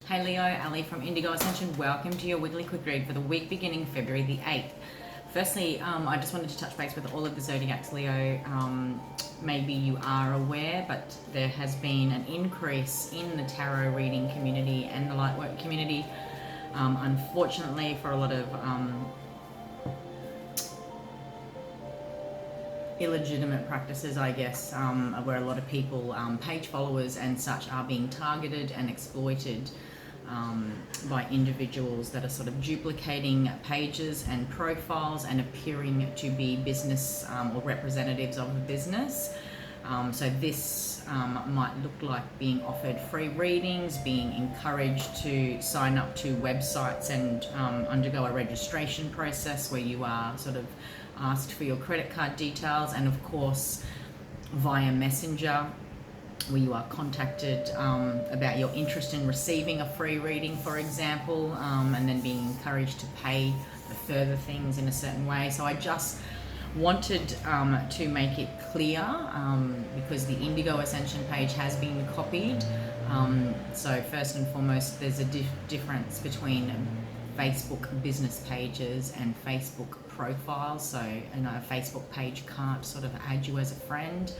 Hey Leo, Ali from Indigo Ascension. Welcome to your weekly quick read for the week beginning February the 8th. Firstly, I just wanted to touch base with all of the zodiacs, Leo. Maybe you are aware, but there has been an increase in the tarot reading community and the lightwork community. Unfortunately, for a lot of illegitimate practices, I guess, where a lot of people, page followers and such, are being targeted and exploited by individuals that are sort of duplicating pages and profiles and appearing to be business or representatives of a business. So this might look like being offered free readings, being encouraged to sign up to websites and undergo a registration process where you are sort of asked for your credit card details, and of course via Messenger, where you are contacted about your interest in receiving a free reading, for example, and then being encouraged to pay for further things in a certain way. So I just wanted to make it clear, because the Indigo Ascension page has been copied. So first and foremost, there's a difference between Facebook business pages and Facebook profiles. So a Facebook page can't sort of add you as a friend.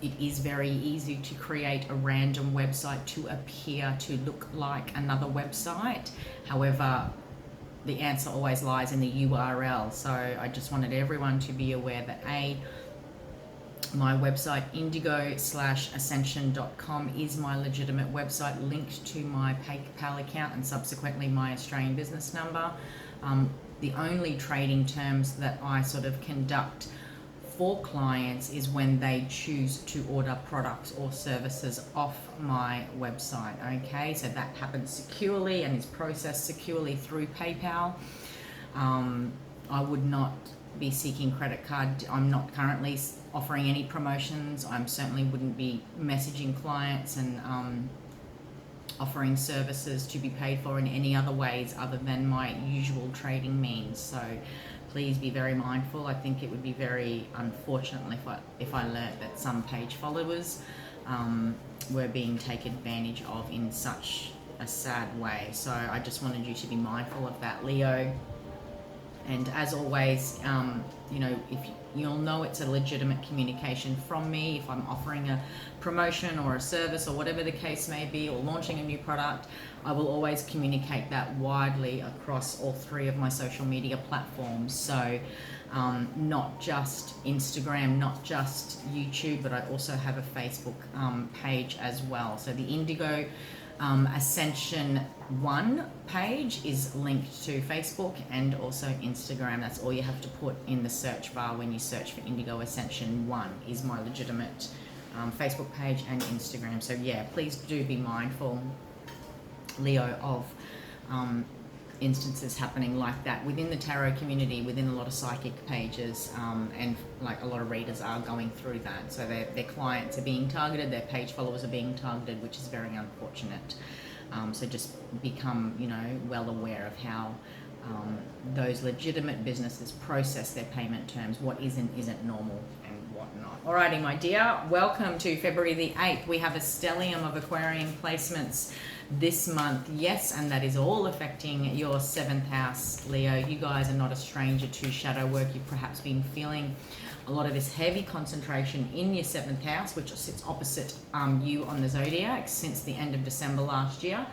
It is very easy to create a random website to appear to look like another website. However, the answer always lies in the URL. So I just wanted everyone to be aware that my website indigo-ascension.com is my legitimate website, linked to my PayPal account and subsequently my Australian business number. The only trading terms that I sort of conduct for clients is when they choose to order products or services off my website. Okay, so that happens securely and is processed securely through PayPal. I would not be seeking credit card. I'm not currently offering any promotions. I certainly wouldn't be messaging clients and offering services to be paid for in any other ways other than my usual trading means. So please be very mindful. I think it would be very unfortunate if I learnt that some page followers were being taken advantage of in such a sad way. So I just wanted you to be mindful of that, Leo. And as always, if you'll know it's a legitimate communication from me, if I'm offering a promotion or a service or whatever the case may be, or launching a new product, I will always communicate that widely across all three of my social media platforms. So not just Instagram, not just YouTube, but I also have a Facebook page as well. So the Indigo Ascension 1 page is linked to Facebook and also Instagram. That's all you have to put in the search bar when you search for Indigo Ascension 1 is my legitimate Facebook page and Instagram. So yeah, please do be mindful, Leo, of instances happening like that within the tarot community, within a lot of psychic pages, and like a lot of readers are going through that. So their clients are being targeted, their page followers are being targeted, which is very unfortunate. So just become, well aware of how those legitimate businesses process their payment terms, what isn't normal and whatnot. Alrighty, my dear, welcome to February the 8th. We have a stellium of Aquarian placements this month, yes, and that is all affecting your 7th house, Leo. You guys are not a stranger to shadow work. You've perhaps been feeling a lot of this heavy concentration in your 7th house, which sits opposite you on the zodiac since the end of December last year.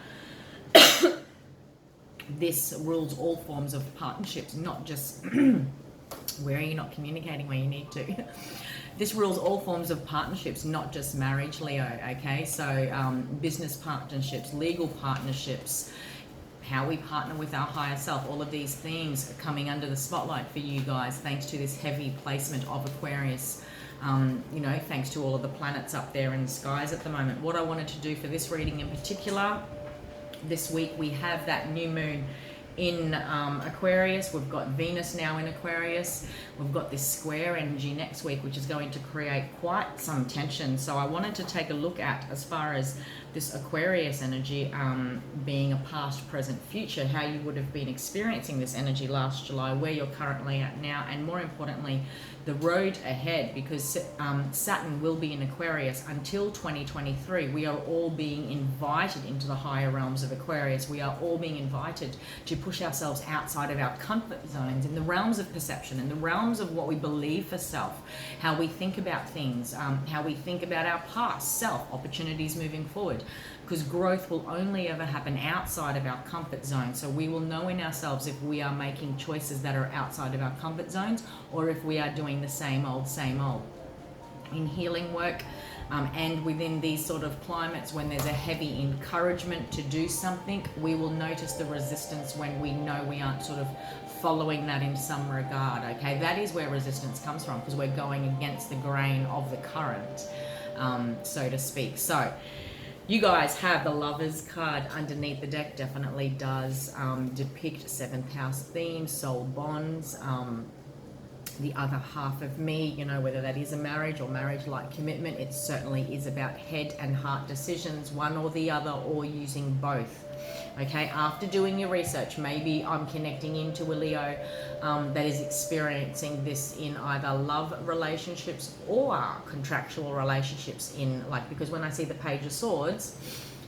This rules all forms of partnerships, not just where are you not communicating where you need to. This rules all forms of partnerships, not just marriage, Leo, okay? So business partnerships, legal partnerships, how we partner with our higher self, all of these things are coming under the spotlight for you guys thanks to this heavy placement of Aquarius. Thanks to all of the planets up there in the skies at the moment. What I wanted to do for this reading in particular, this week we have that new moon in Aquarius. We've got Venus now in Aquarius. We've got this square energy next week, which is going to create quite some tension. So I wanted to take a look at, as far as this Aquarius energy being a past, present, future, how you would have been experiencing this energy last July, where you're currently at now, and more importantly, the road ahead, because Saturn will be in Aquarius until 2023. We are all being invited into the higher realms of Aquarius. We are all being invited to push ourselves outside of our comfort zones in the realms of perception, in the realms of what we believe for self, how we think about things, how we think about our past self, opportunities moving forward, because growth will only ever happen outside of our comfort zone. So we will know in ourselves if we are making choices that are outside of our comfort zones, or if we are doing the same old. In healing work, and within these sort of climates, when there's a heavy encouragement to do something, we will notice the resistance when we know we aren't sort of following that in some regard. Okay, that is where resistance comes from, because we're going against the grain of the current, so to speak. So you guys have the Lovers card underneath the deck. Definitely does depict 7th house themes, soul bonds, the other half of me, you know, whether that is a marriage or marriage-like commitment. It certainly is about head and heart decisions, one or the other, or using both. Okay, after doing your research, maybe I'm connecting into a Leo that is experiencing this in either love relationships or contractual relationships, in like, because when I see the Page of Swords,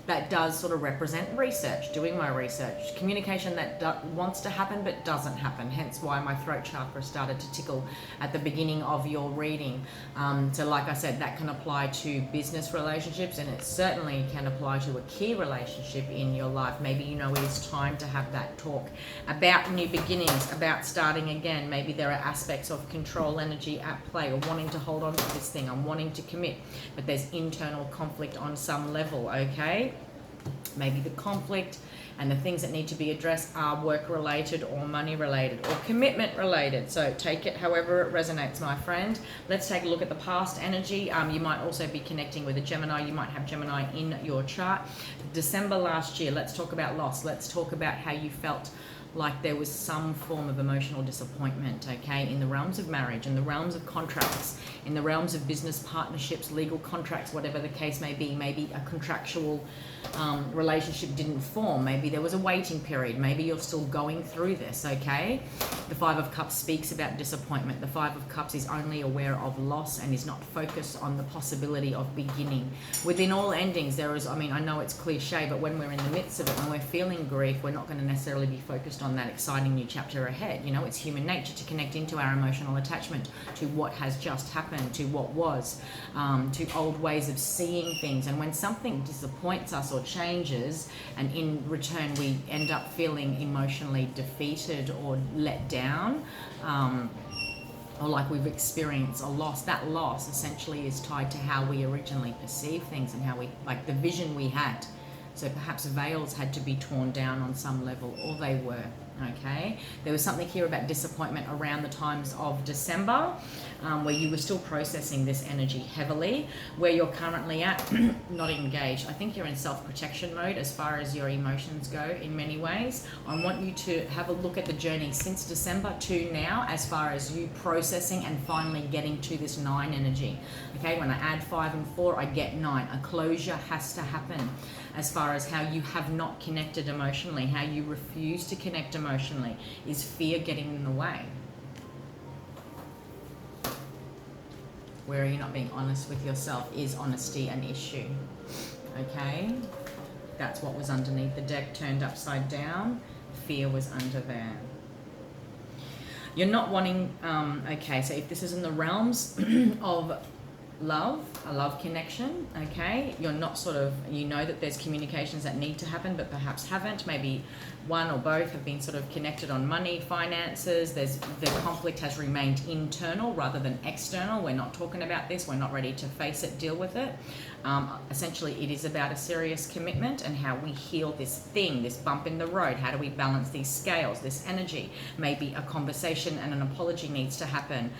that does sort of represent research, doing my research, communication that wants to happen but doesn't happen, hence why my throat chakra started to tickle at the beginning of your reading. So like I said, that can apply to business relationships, and it certainly can apply to a key relationship in your life. Maybe you know it is time to have that talk about new beginnings, about starting again. Maybe there are aspects of control energy at play, or wanting to hold on to this thing, I'm wanting to commit, but there's internal conflict on some level, okay? Maybe the conflict and the things that need to be addressed are work related or money related or commitment related. So take it however it resonates, my friend. Let's take a look at the past energy. You might also be connecting with a Gemini. You might have Gemini in your chart. December last year, let's talk about loss. Let's talk about how you felt like there was some form of emotional disappointment, okay, in the realms of marriage, in the realms of contracts, in the realms of business partnerships, legal contracts, whatever the case may be. Maybe a contractual relationship didn't form. Maybe there was a waiting period. Maybe you're still going through this, okay? The Five of Cups speaks about disappointment. The Five of Cups is only aware of loss and is not focused on the possibility of beginning. Within all endings, there is, I mean, I know it's cliche, but when we're in the midst of it, when we're feeling grief, we're not going to necessarily be focused on that exciting new chapter ahead. You know, it's human nature to connect into our emotional attachment to what has just happened, to what was, to old ways of seeing things. And when something disappoints us or changes, and in return we end up feeling emotionally defeated or let down, or like we've experienced a loss, that loss essentially is tied to how we originally perceive things and how we, like the vision we had. So perhaps veils had to be torn down on some level, or they were, okay? There was something here about disappointment around the times of December, where you were still processing this energy heavily. Where you're currently at, not engaged. I think you're in self-protection mode as far as your emotions go in many ways. I want you to have a look at the journey since December to now, as far as you processing and finally getting to this 9 energy. Okay, when I add 5 and 4, I get 9. A closure has to happen as far as how you have not connected emotionally, how you refuse to connect emotionally. Is fear getting in the way? Where are you not being honest with yourself? Is honesty an issue? Okay, that's what was underneath the deck, turned upside down. Fear was under there. You're not wanting, okay, so if this is in the realms of love, a love connection, okay, you're not sort of, you know that there's communications that need to happen but perhaps haven't. Maybe one or both have been sort of connected on money, finances. The conflict has remained internal rather than external. We're not talking about this, we're not ready to face it, deal with it. Essentially it is about a serious commitment and how we heal this thing, this bump in the road. How do we balance these scales, this energy? Maybe a conversation and an apology needs to happen,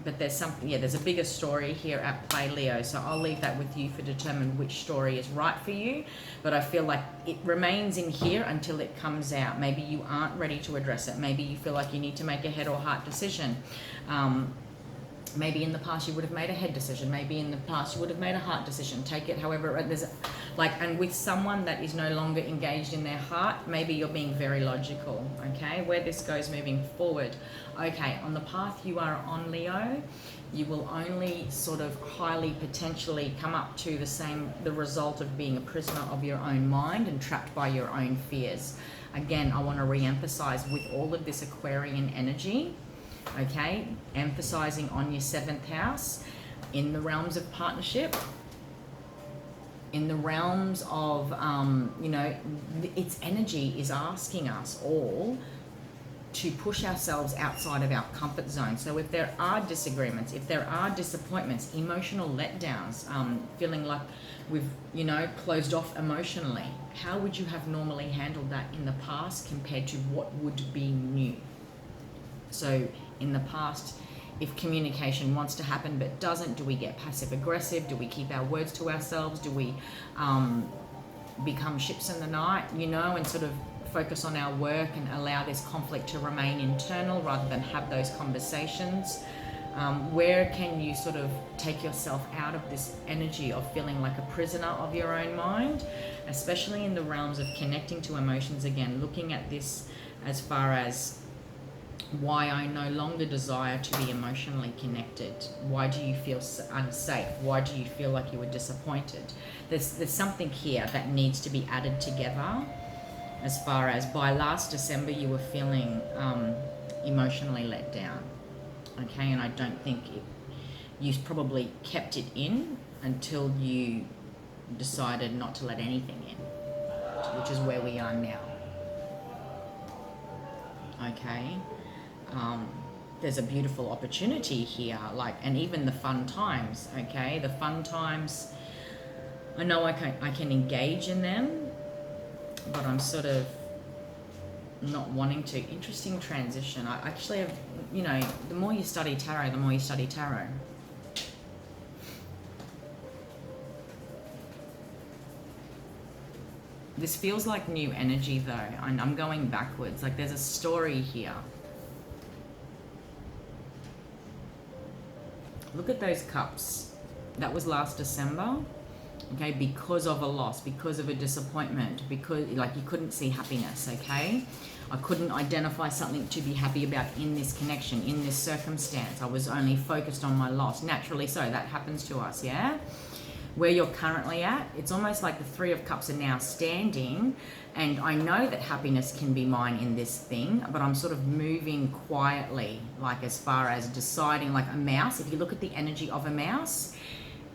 but there's something, yeah, there's a bigger story here at play, Leo, so I'll leave that with you for determine which story is right for you. But I feel like it remains in here until it comes out. Maybe you aren't ready to address it. Maybe you feel like you need to make a head or heart decision. Maybe in the past you would have made a head decision. Maybe in the past you would have made a heart decision. Take it however, there's Like, and with someone that is no longer engaged in their heart, maybe you're being very logical, okay? Where this goes moving forward. Okay, on the path you are on, Leo, you will only sort of highly potentially come up to the result of being a prisoner of your own mind and trapped by your own fears. Again, I want to re-emphasize with all of this Aquarian energy, okay, emphasizing on your 7th house, in the realms of partnership, in the realms of, you know, its energy is asking us all to push ourselves outside of our comfort zone. So if there are disagreements, if there are disappointments, emotional letdowns, feeling like we've, you know, closed off emotionally, how would you have normally handled that in the past compared to what would be new? So in the past, if communication wants to happen but doesn't, do we get passive aggressive? Do we keep our words to ourselves? Do we become ships in the night, you know, and sort of focus on our work and allow this conflict to remain internal rather than have those conversations? Where can you sort of take yourself out of this energy of feeling like a prisoner of your own mind, especially in the realms of connecting to emotions? Again, looking at this as far as why I no longer desire to be emotionally connected. Why do you feel unsafe? Why do you feel like you were disappointed? There's something here that needs to be added together, as far as by last December you were feeling emotionally let down, okay? And I don't think you probably kept it in until you decided not to let anything in, which is where we are now, okay? There's a beautiful opportunity here, like, and even the fun times, okay? The fun times, I know I can engage in them, but I'm sort of not wanting to. Interesting transition. I actually have, you know, the more you study tarot, the more you study tarot. This feels like new energy though, and I'm going backwards. Like there's a story here. Look at those cups. That was last December, okay, because of a loss, because of a disappointment, because like you couldn't see happiness, okay? I couldn't identify something to be happy about in this connection, in this circumstance. I was only focused on my loss. Naturally so, that happens to us, yeah? Where you're currently at, it's almost like the Three of Cups are now standing, and I know that happiness can be mine in this thing, but I'm sort of moving quietly, like as far as deciding, like a mouse. If you look at the energy of a mouse,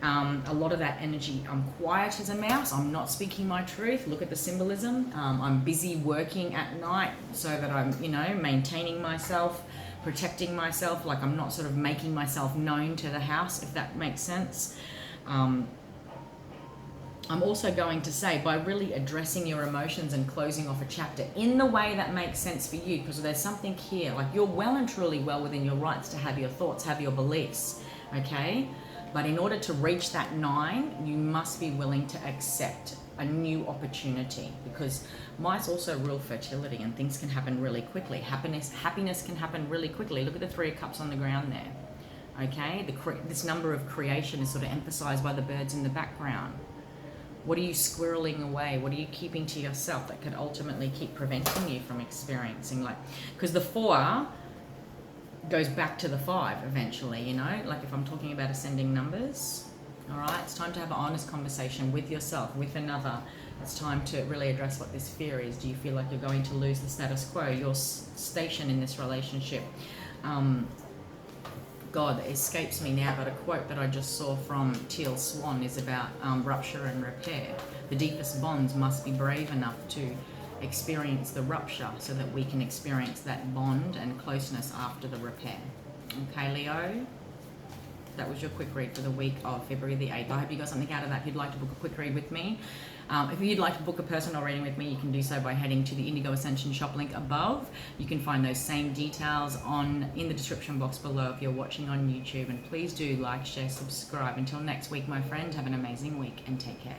a lot of that energy, I'm quiet as a mouse, I'm not speaking my truth. Look at the symbolism. I'm busy working at night so that I'm, you know, maintaining myself, protecting myself, like I'm not sort of making myself known to the house, if that makes sense. I'm also going to say, by really addressing your emotions and closing off a chapter in the way that makes sense for you, because there's something here, like you're well and truly well within your rights to have your thoughts, have your beliefs, okay? But in order to reach that 9, you must be willing to accept a new opportunity, because mice also rule fertility and things can happen really quickly. Happiness can happen really quickly. Look at the Three of Cups on the ground there, okay? This number of creation is sort of emphasized by the birds in the background. What are you squirreling away? What are you keeping to yourself that could ultimately keep preventing you from experiencing, like, because the 4 goes back to the 5 eventually, you know, like if I'm talking about ascending numbers, all right, it's time to have an honest conversation with yourself, with another. It's time to really address what this fear is. Do you feel like you're going to lose the status quo, your station in this relationship? God, it escapes me now, but a quote that I just saw from Teal Swan is about rupture and repair. The deepest bonds must be brave enough to experience the rupture so that we can experience that bond and closeness after the repair. Okay, Leo? That was your quick read for the week of February the 8th. I hope you got something out of that. If you'd like to book a quick read with me, if you'd like to book a personal reading with me, you can do so by heading to the Indigo Ascension shop link above. You can find those same details in the description box below if you're watching on YouTube. And please do like, share, subscribe. Until next week, my friend, have an amazing week and take care.